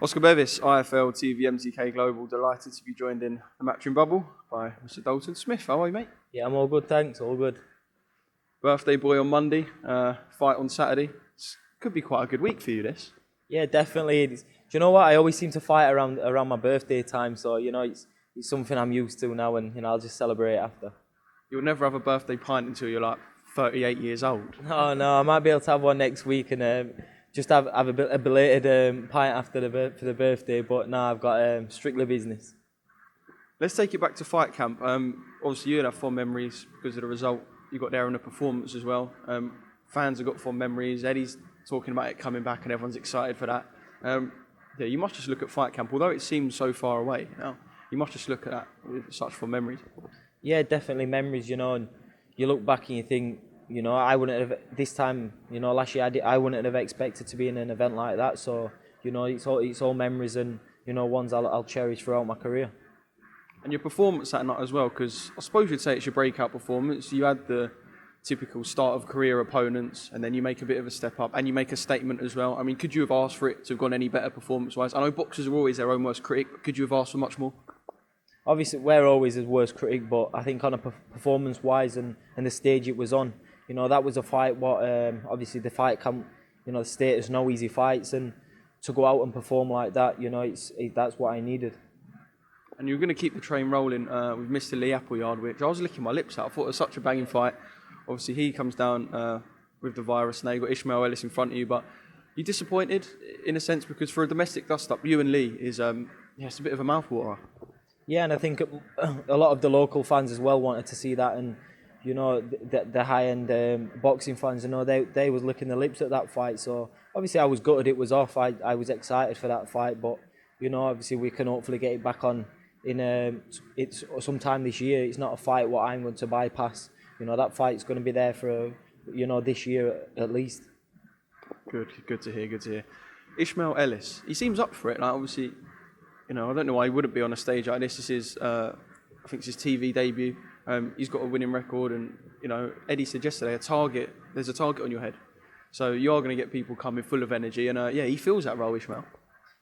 Oscar Bevis, IFL TV MTK Global, delighted to be joined in the matchroom bubble by Mr. Dalton Smith. How are you, mate? Yeah, I'm all good, thanks. All good. Birthday boy on Monday, fight on Saturday. Could be quite a good week for you, this. Yeah, definitely. Do you know what? I always seem to fight around my birthday time, so it's something I'm used to now, and I'll just celebrate after. You'll never have a birthday pint until you're like 38 years old. No, I might be able to have one next week and just have a belated pint after for the birthday. But no, I've got strictly business. Let's take it back to fight camp. Obviously, you'll have fond memories because of the result you got there and the performance as well. Fans have got fond memories. Eddie's talking about it coming back, and everyone's excited for that. Yeah, you must just look at fight camp, although it seems so far away now. You must just look at that with such fond memories. Yeah, definitely memories. And you look back and you think, I wouldn't have this time. Last year I wouldn't have expected to be in an event like that. So it's all memories and ones I'll cherish throughout my career. And your performance that night as well, because I suppose you'd say it's your breakout performance. You had the typical start of career opponents, and then you make a bit of a step up, and you make a statement as well. I mean, could you have asked for it to have gone any better performance-wise? I know boxers are always their own worst critic, but could you have asked for much more? Obviously, we're always his worst critic, but I think on a performance-wise and the stage it was on, that was a fight. Obviously the fight camp, the status, no easy fights, and to go out and perform like that, that's what I needed. And you're going to keep the train rolling with Mr. Lee Appleyard, which I was licking my lips out. I thought it was such a banging fight. Obviously, he comes down with the virus. Now you've got Ishmael, Ellis in front of you, but you're disappointed in a sense because for a domestic dust-up, you and Lee is it's a bit of a mouthwater. Yeah, and I think a lot of the local fans as well wanted to see that, and the high-end boxing fans, they was licking their lips at that fight. So obviously, I was gutted it was off. I was excited for that fight, but obviously we can hopefully get it back on it's sometime this year. It's not a fight what I'm going to bypass. That fight's going to be there for this year at least. Good to hear. Ishmael Ellis, he seems up for it. Like, obviously, I don't know why he wouldn't be on a stage like this. This is I think it's his TV debut. He's got a winning record, and Eddie said yesterday there's a target on your head, so you are going to get people coming full of energy, and he feels that role, Ishmael.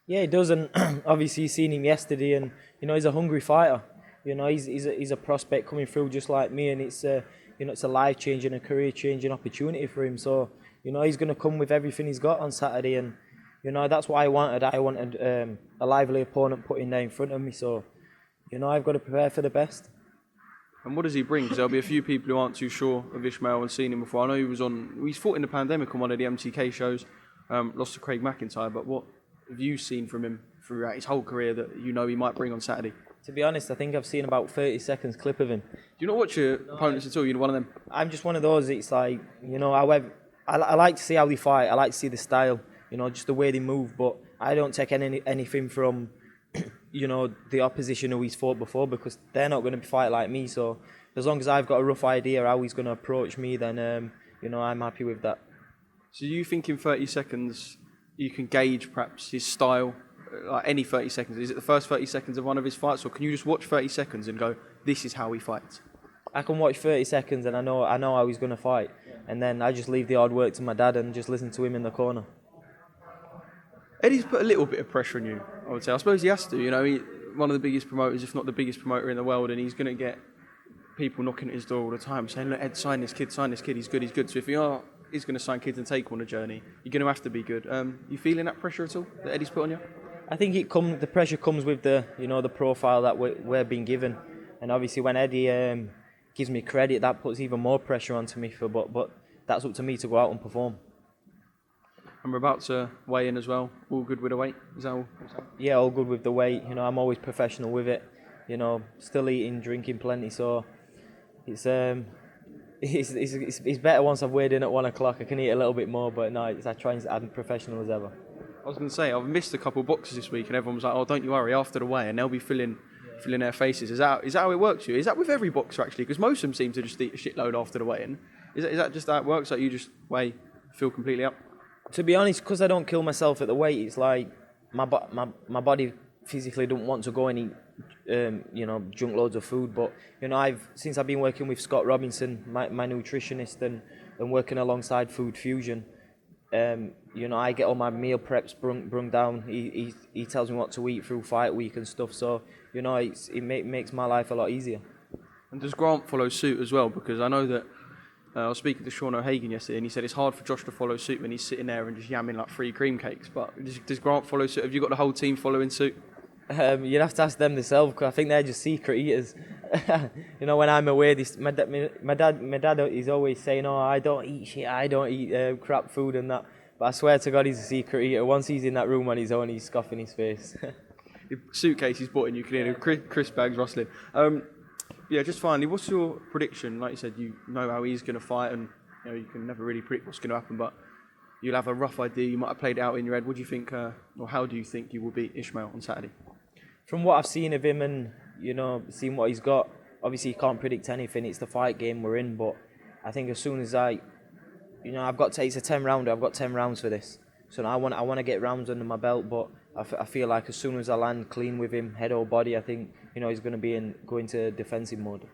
Yeah, he does, and obviously you've seen him yesterday, and he's a hungry fighter. He's a prospect coming through just like me, and it's a life-changing, a career-changing opportunity for him. So he's going to come with everything he's got on Saturday, and that's what I wanted. I wanted a lively opponent put in there in front of me. So I've got to prepare for the best. And what does he bring? Because there'll be a few people who aren't too sure of Ishmael and seen him before. I know he's fought in the pandemic on one of the MTK shows, lost to Craig McIntyre, but what have you seen from him throughout his whole career that he might bring on Saturday? To be honest, I think I've seen about 30 seconds clip of him. Do you not watch your opponents at all? You're one of them? I'm just one of those. It's like, I like to see how they fight. I like to see the style, just the way they move. But I don't take anything from, the opposition who he's fought before, because they're not going to fight like me. So as long as I've got a rough idea how he's going to approach me, then, I'm happy with that. So you think in 30 seconds you can gauge perhaps his style, like any 30 seconds? Is it the first 30 seconds of one of his fights, or can you just watch 30 seconds and go, this is how he fights? I can watch 30 seconds and I know how he's going to fight. And then I just leave the hard work to my dad and just listen to him in the corner. Eddie's put a little bit of pressure on you, I would say. I suppose he has to. He's one of the biggest promoters, if not the biggest promoter in the world, and he's going to get people knocking at his door all the time saying, look, Ed, sign this kid, he's good. So if he's going to sign kids and take on a journey, you're going to have to be good. You feeling that pressure at all that Eddie's put on you? I think the pressure comes with the profile that we're being given, and obviously when Eddie gives me credit, that puts even more pressure onto me. But that's up to me to go out and perform. And we're about to weigh in as well. All good with the weight? Is that all? Yeah, all good with the weight. I'm always professional with it. Still eating, drinking plenty. So it's better once I've weighed in at 1 o'clock. I can eat a little bit more, but no, I try and I'm professional as ever. I was going to say, I've missed a couple of boxes this week, and everyone was like, "Oh, don't you worry, after the weigh," and they'll be filling their faces. Is that how it works for you? Is that with every boxer actually? Because most of them seem to just eat a shitload after the weigh-in. Is that just how it works? Like you just weigh, feel completely up? To be honest, because I don't kill myself at the weight, it's like my body physically don't want to go and eat, junk loads of food. But since I've been working with Scott Robinson, my nutritionist, and working alongside Food Fusion, You know, I get all my meal preps brung down. He tells me what to eat through fight week and stuff. So, you know, makes my life a lot easier. And does Grant follow suit as well? Because I know that I was speaking to Sean O'Hagan yesterday, and he said it's hard for Josh to follow suit when he's sitting there and just yamming like 3 cream cakes. But does Grant follow suit? Have you got the whole team following suit? You'd have to ask them themselves, because I think they're just secret eaters. You know, when I'm away, my dad, he's always saying, "Oh, I don't eat shit, I don't eat crap food and that." But I swear to God, he's a secret eater. Once he's in that room on his own, he's scoffing his face. The suitcase he's bought in, you can hear crisp bags rustling. Yeah, just finally, what's your prediction? Like you said, you know how he's going to fight, and you know you can never really predict what's going to happen, but you'll have a rough idea. You might have played it out in your head. What do you think, or how do you think you will beat Ishmael on Saturday? From what I've seen of him and, you know, seeing what he's got, obviously you can't predict anything. It's the fight game we're in, but I think as soon as it's a 10 rounder. I've got 10 rounds for this. So I want to get rounds under my belt, but I feel like as soon as I land clean with him, head or body, I think, you know, he's going to go into defensive mode.